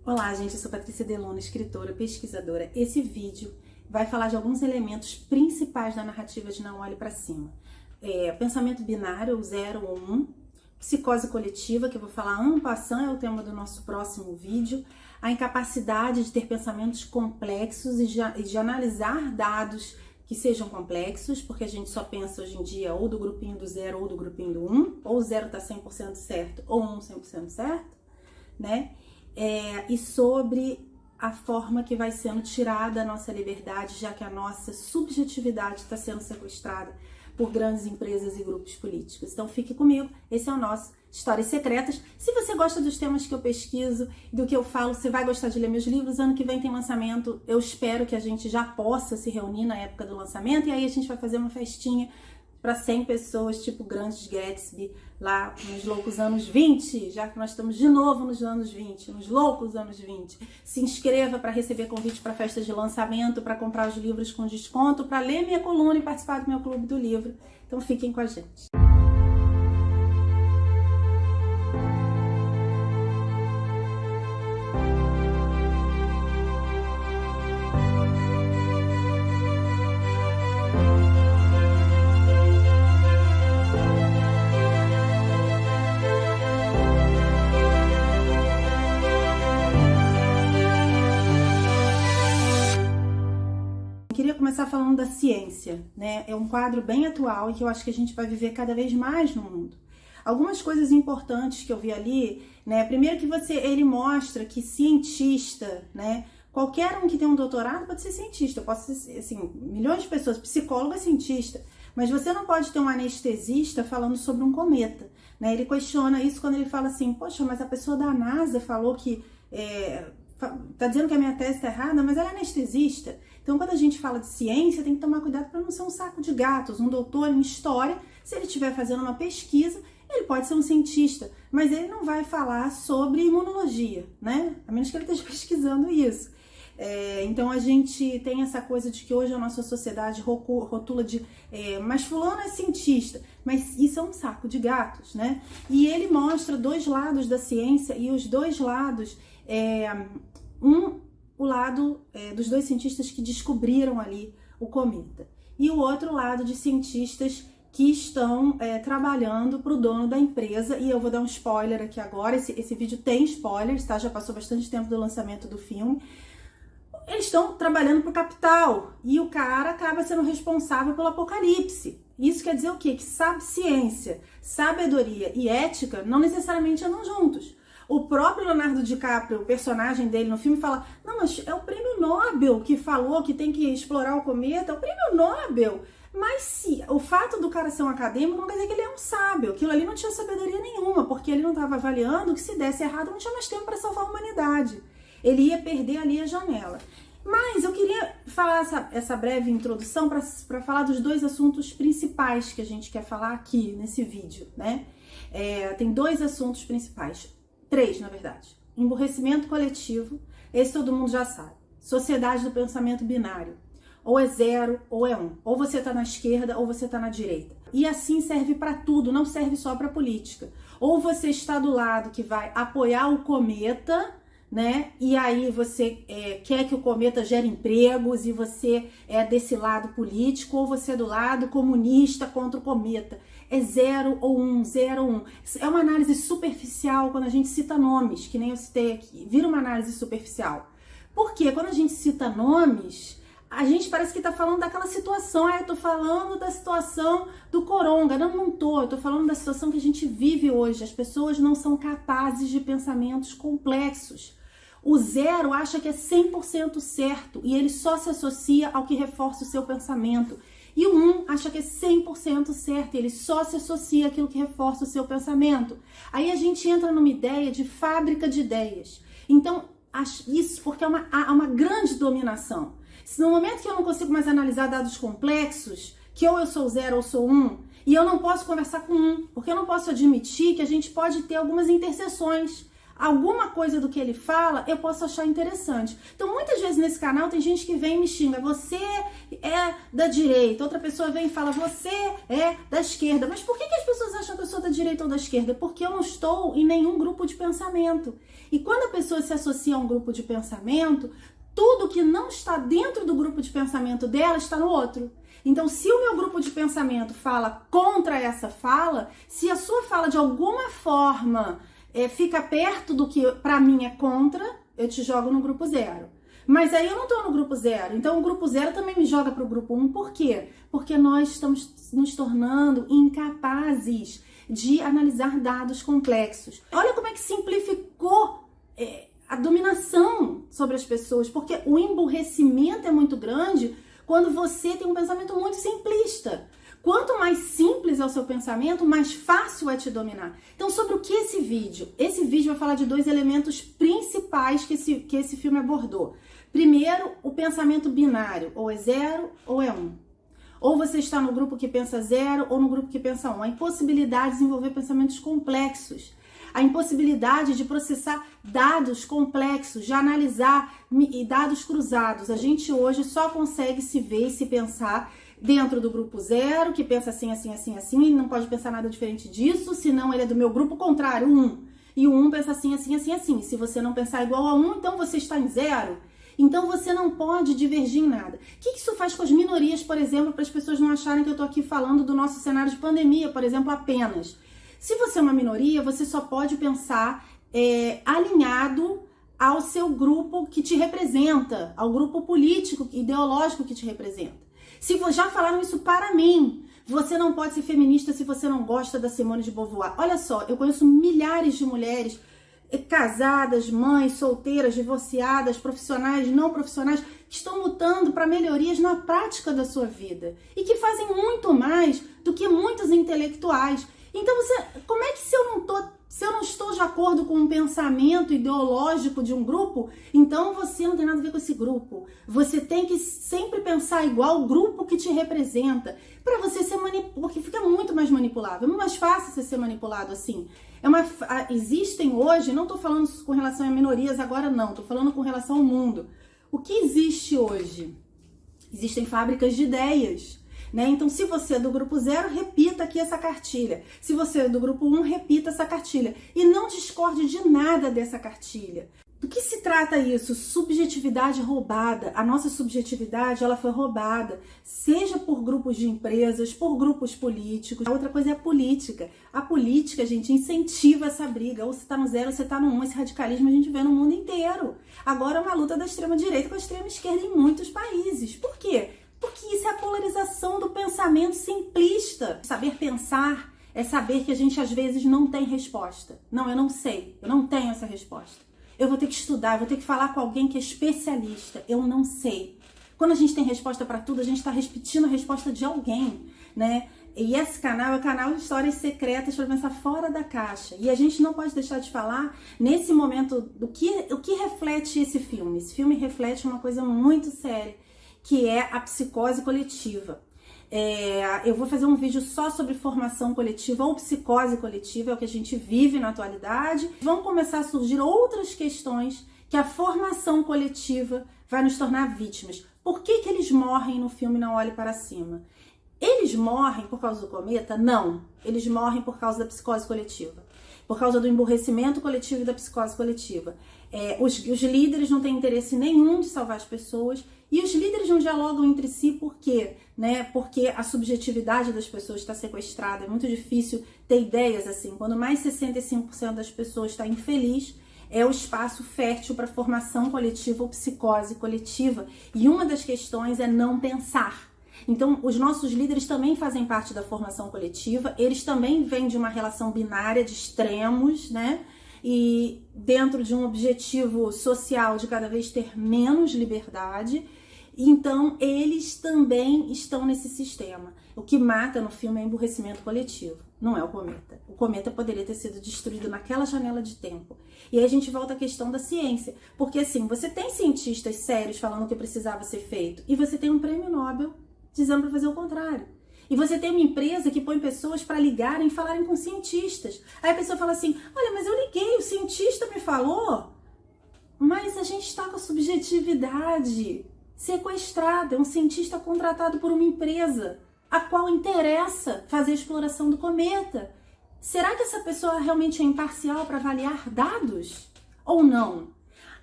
Olá, gente, eu sou Patrícia Deluna, escritora, pesquisadora. Esse vídeo vai falar de alguns elementos principais da narrativa de Não Olhe Pra Cima. Pensamento binário, 0 ou 1, psicose coletiva, que eu vou falar en passant, é o tema do nosso próximo vídeo, a incapacidade de ter pensamentos complexos e de analisar dados que sejam complexos, porque a gente só pensa hoje em dia ou do grupinho do 0 ou do grupinho do 1, ou o 0 tá 100% certo ou 1 100% certo, né? E sobre a forma que vai sendo tirada a nossa liberdade, já que a nossa subjetividade está sendo sequestrada por grandes empresas e grupos políticos. Então fique comigo, esse é o nosso Histórias Secretas. Se você gosta dos temas que eu pesquiso, do que eu falo, você vai gostar de ler meus livros. Ano que vem tem lançamento, eu espero que a gente já possa se reunir na época do lançamento, e aí a gente vai fazer uma festinha para 100 pessoas, tipo Grandes Gatsby, lá nos loucos anos 20, já que nós estamos de novo nos anos 20, nos loucos anos 20. Se inscreva para receber convite para festas de lançamento, para comprar os livros com desconto, para ler minha coluna e participar do meu clube do livro. Então fiquem com a gente. Queria começar falando da ciência, né? É um quadro bem atual e que eu acho que a gente vai viver cada vez mais no mundo. Algumas coisas importantes que eu vi ali, né? Primeiro que ele mostra que cientista, né? Qualquer um que tem um doutorado pode ser cientista, pode ser, assim, milhões de pessoas, psicólogo é cientista, mas você não pode ter um anestesista falando sobre um cometa, né? Ele questiona isso quando ele fala assim, poxa, mas a pessoa da NASA falou que tá dizendo que a minha tese tá errada, mas ela é anestesista. Então, quando a gente fala de ciência, tem que tomar cuidado para não ser um saco de gatos. Um doutor em história, se ele estiver fazendo uma pesquisa, ele pode ser um cientista, mas ele não vai falar sobre imunologia, né? A menos que ele esteja pesquisando isso. Então, a gente tem essa coisa de que hoje a nossa sociedade rotula de mas fulano é cientista, mas isso é um saco de gatos, né? E ele mostra dois lados da ciência e os dois lados, o lado dos dois cientistas que descobriram ali o cometa e o outro lado de cientistas que estão trabalhando para o dono da empresa. E eu vou dar um spoiler aqui agora, esse vídeo tem spoilers, tá? Já passou bastante tempo do lançamento do filme. Eles estão trabalhando para o capital e o cara acaba sendo responsável pelo apocalipse. Isso quer dizer o quê? Que ciência, sabedoria e ética não necessariamente andam juntos. O próprio Leonardo DiCaprio, o personagem dele no filme, fala, não, mas é o prêmio Nobel que falou que tem que explorar o cometa, é o prêmio Nobel. Mas se o fato do cara ser um acadêmico não quer dizer que ele é um sábio. Aquilo ali não tinha sabedoria nenhuma, porque ele não estava avaliando que se desse errado não tinha mais tempo para salvar a humanidade. Ele ia perder ali a janela. Mas eu queria falar essa breve introdução para falar dos dois assuntos principais que a gente quer falar aqui nesse vídeo, né? Tem dois assuntos principais. 3, na verdade. Emburrecimento coletivo, esse todo mundo já sabe. Sociedade do pensamento binário. Ou é 0 ou é 1. Ou você tá na esquerda ou você tá na direita. E assim serve para tudo, não serve só para política. Ou você está do lado que vai apoiar o cometa, né? E aí você quer que o cometa gere empregos e você é desse lado político, ou você é do lado comunista contra o cometa. É 0 ou 1, 0 ou 1. É uma análise superficial quando a gente cita nomes, que nem eu citei aqui. Vira uma análise superficial. Porque quando a gente cita nomes, a gente parece que tá falando daquela situação. Eu tô falando da situação do coronga. Não tô. Eu tô falando da situação que a gente vive hoje. As pessoas não são capazes de pensamentos complexos. O 0 acha que é 100% certo e ele só se associa ao que reforça o seu pensamento. E o 1 acha que é 100% certo e ele só se associa àquilo que reforça o seu pensamento. Aí a gente entra numa ideia de fábrica de ideias. Então, isso porque há uma grande dominação. Se no momento que eu não consigo mais analisar dados complexos, que ou eu sou 0 ou sou 1, e eu não posso conversar com 1, porque eu não posso admitir que a gente pode ter algumas interseções. alguma coisa do que ele fala, eu posso achar interessante. Então, muitas vezes nesse canal tem gente que vem e me xinga, você é da direita, outra pessoa vem e fala, você é da esquerda. Mas por que as pessoas acham que eu sou da direita ou da esquerda? Porque eu não estou em nenhum grupo de pensamento. E quando a pessoa se associa a um grupo de pensamento, tudo que não está dentro do grupo de pensamento dela está no outro. Então, se o meu grupo de pensamento fala contra essa fala, se a sua fala de alguma forma fica perto do que pra mim é contra, eu te jogo no grupo 0. Mas aí eu não tô no grupo 0, então o grupo 0 também me joga pro grupo 1. Por quê? Porque nós estamos nos tornando incapazes de analisar dados complexos. Olha como é que simplificou a dominação sobre as pessoas, porque o emburrecimento é muito grande quando você tem um pensamento muito simplista. Quanto mais simples é o seu pensamento, mais fácil é te dominar. Então, sobre o que esse vídeo? Esse vídeo vai falar de 2 elementos principais que esse filme abordou. Primeiro, o pensamento binário, ou é 0 ou é 1. Ou você está no grupo que pensa 0 ou no grupo que pensa 1. A impossibilidade de desenvolver pensamentos complexos. A impossibilidade de processar dados complexos, de analisar dados cruzados. A gente hoje só consegue se ver e se pensar dentro do grupo 0, que pensa assim, assim, assim, assim, e não pode pensar nada diferente disso, senão ele é do meu grupo contrário, 1. E o 1 pensa assim, assim, assim, assim. Se você não pensar igual a 1, então você está em 0. Então você não pode divergir em nada. O que isso faz com as minorias, por exemplo, para as pessoas não acharem que eu estou aqui falando do nosso cenário de pandemia, por exemplo, apenas? Se você é uma minoria, você só pode pensar alinhado ao seu grupo que te representa, ao grupo político, ideológico que te representa. Se já falaram isso para mim, você não pode ser feminista se você não gosta da Simone de Beauvoir. Olha só, eu conheço milhares de mulheres casadas, mães, solteiras, divorciadas, profissionais, não profissionais, que estão lutando para melhorias na prática da sua vida e que fazem muito mais do que muitos intelectuais. Então, como é que se eu não estou de acordo com um pensamento ideológico de um grupo, então você não tem nada a ver com esse grupo. Você tem que sempre pensar igual o grupo que te representa, para você ser manipulado, porque fica muito mais manipulável, é muito mais fácil você ser manipulado assim. Existem hoje, não estou falando com relação a minorias agora não, estou falando com relação ao mundo. O que existe hoje? Existem fábricas de ideias. Então, se você é do grupo 0, repita aqui essa cartilha. Se você é do grupo 1, repita essa cartilha. E não discorde de nada dessa cartilha. Do que se trata isso? Subjetividade roubada. A nossa subjetividade, ela foi roubada. Seja por grupos de empresas, por grupos políticos. A outra coisa é a política. A política, gente, incentiva essa briga. Ou você tá no 0, ou você tá no 1. Esse radicalismo a gente vê no mundo inteiro. Agora é uma luta da extrema-direita com a extrema-esquerda em muitos países. Por quê? Porque isso é a polarização do pensamento simplista. Saber pensar é saber que a gente às vezes não tem resposta. Não, eu não sei, eu não tenho essa resposta. Eu vou ter que estudar, eu vou ter que falar com alguém que é especialista. Eu não sei. Quando a gente tem resposta para tudo, a gente está repetindo a resposta de alguém, né? E esse canal é o canal de histórias secretas para pensar fora da caixa. E a gente não pode deixar de falar, nesse momento, o que reflete esse filme. Esse filme reflete uma coisa muito séria, que é a psicose coletiva. Eu vou fazer um vídeo só sobre formação coletiva ou psicose coletiva, é o que a gente vive na atualidade. Vão começar a surgir outras questões que a formação coletiva vai nos tornar vítimas. Por que eles morrem no filme Não Olhe Para Cima? Eles morrem por causa do cometa? Não. Eles morrem por causa da psicose coletiva. Por causa do emburrecimento coletivo e da psicose coletiva. Os líderes não têm interesse nenhum de salvar as pessoas e os líderes não dialogam entre si. Por quê? Porque a subjetividade das pessoas está sequestrada. É muito difícil ter ideias assim. Quando mais 65% das pessoas está infeliz, é o espaço fértil para formação coletiva ou psicose coletiva. E uma das questões é não pensar. Então, os nossos líderes também fazem parte da formação coletiva, eles também vêm de uma relação binária de extremos, né? E dentro de um objetivo social de cada vez ter menos liberdade. Então, eles também estão nesse sistema. O que mata no filme é emburrecimento coletivo, não é o cometa. O cometa poderia ter sido destruído naquela janela de tempo. E aí a gente volta à questão da ciência. Porque assim, você tem cientistas sérios falando que precisava ser feito, e você tem um prêmio Nobel dizendo para fazer o contrário. E você tem uma empresa que põe pessoas para ligarem e falarem com cientistas. Aí a pessoa fala assim, olha, mas eu liguei, o cientista me falou. Mas a gente está com a subjetividade sequestrada. É um cientista contratado por uma empresa a qual interessa fazer a exploração do cometa. Será que essa pessoa realmente é imparcial para avaliar dados? Ou não?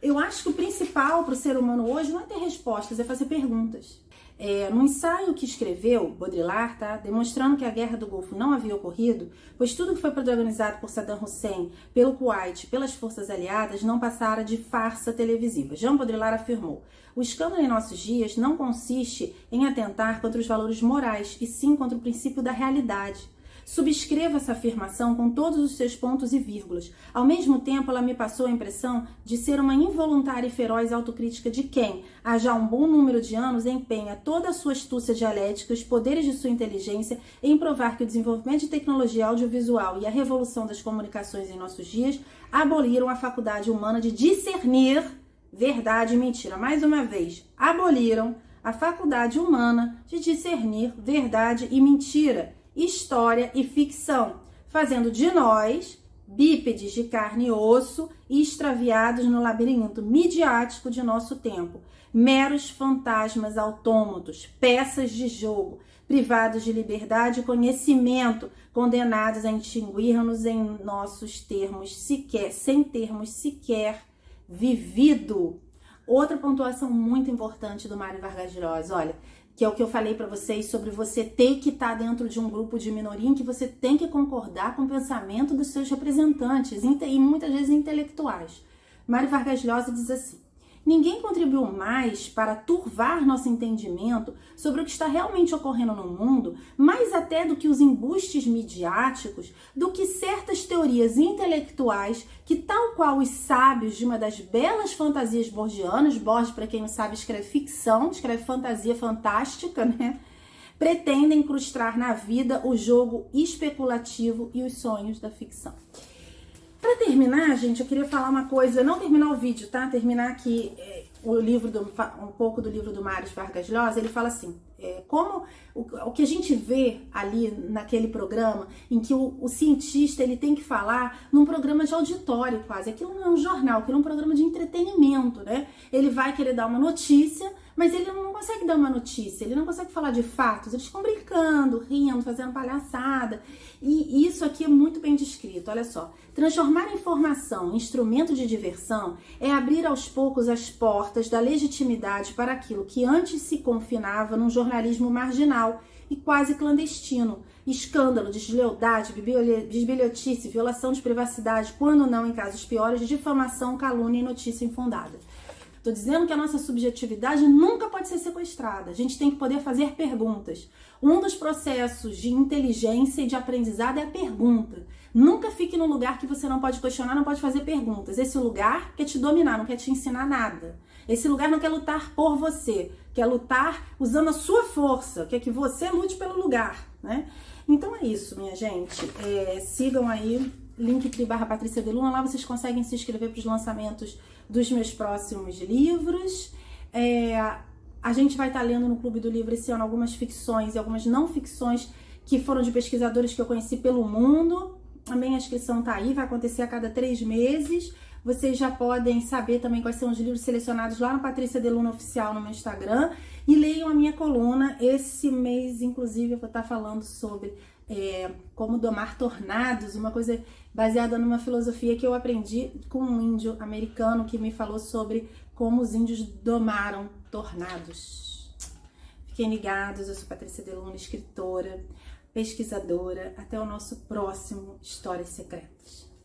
Eu acho que o principal para o ser humano hoje não é ter respostas, é fazer perguntas. No ensaio que escreveu, Baudrillard, demonstrando que a Guerra do Golfo não havia ocorrido, pois tudo que foi protagonizado por Saddam Hussein, pelo Kuwait e pelas forças aliadas não passara de farsa televisiva. Jean Baudrillard afirmou, o escândalo em nossos dias não consiste em atentar contra os valores morais, e sim contra o princípio da realidade. Subscrevo essa afirmação com todos os seus pontos e vírgulas. Ao mesmo tempo, ela me passou a impressão de ser uma involuntária e feroz autocrítica de quem, há já um bom número de anos, empenha toda a sua astúcia dialética e os poderes de sua inteligência em provar que o desenvolvimento de tecnologia audiovisual e a revolução das comunicações em nossos dias aboliram a faculdade humana de discernir verdade e mentira. Mais uma vez, aboliram a faculdade humana de discernir verdade e mentira, história e ficção, fazendo de nós bípedes de carne e osso e extraviados no labirinto midiático de nosso tempo, meros fantasmas autômatos, peças de jogo, privados de liberdade e conhecimento, condenados a extinguir-nos em nossos termos sequer, sem termos sequer vivido. Outra pontuação muito importante do Mário Vargas Llosa, olha, que é o que eu falei para vocês sobre você ter que estar dentro de um grupo de minoria em que você tem que concordar com o pensamento dos seus representantes e muitas vezes intelectuais. Mário Vargas Llosa diz assim, ninguém contribuiu mais para turvar nosso entendimento sobre o que está realmente ocorrendo no mundo, mais até do que os embustes midiáticos, do que certas teorias intelectuais que, tal qual os sábios de uma das belas fantasias borgianas, Borges, para quem não sabe, escreve ficção, escreve fantasia fantástica, né? Pretendem incrustar na vida o jogo especulativo e os sonhos da ficção. Para terminar, gente, eu queria falar uma coisa, não terminar o vídeo, tá? Terminar aqui um pouco do livro do Mário Vargas Llosa. Ele fala assim, como o que a gente vê ali naquele programa, em que o cientista ele tem que falar num programa de auditório quase, aquilo não é um jornal, aquilo é um programa de entretenimento, né? Ele vai querer dar uma notícia, mas ele não consegue dar uma notícia, ele não consegue falar de fatos, eles ficam brincando, rindo, fazendo palhaçada. E isso aqui é muito bem descrito, olha só. Transformar a informação em instrumento de diversão é abrir aos poucos as portas da legitimidade para aquilo que antes se confinava num jornalismo marginal e quase clandestino. Escândalo, deslealdade, bisbilhotice, violação de privacidade, quando não, em casos piores, difamação, calúnia e notícia infundada. Estou dizendo que a nossa subjetividade nunca pode ser sequestrada. A gente tem que poder fazer perguntas. Um dos processos de inteligência e de aprendizado é a pergunta. Nunca fique num lugar que você não pode questionar, não pode fazer perguntas. Esse lugar quer te dominar, não quer te ensinar nada. Esse lugar não quer lutar por você, quer lutar usando a sua força, quer que você lute pelo lugar, né? Então é isso, minha gente. Sigam aí, linktree/Patrícia de Luna, lá vocês conseguem se inscrever para os lançamentos dos meus próximos livros. A gente vai estar lendo no Clube do Livro esse ano algumas ficções e algumas não ficções que foram de pesquisadores que eu conheci pelo mundo. Também a inscrição está aí, vai acontecer a cada 3 meses. Vocês já podem saber também quais são os livros selecionados lá no Patrícia de Luna Oficial no meu Instagram. E leiam a minha coluna. Esse mês, inclusive, eu vou estar falando sobre como domar tornados, uma coisa baseada numa filosofia que eu aprendi com um índio americano que me falou sobre como os índios domaram tornados. Fiquem ligados, eu sou Patrícia de Luna, escritora, pesquisadora. Até o nosso próximo Histórias Secretas.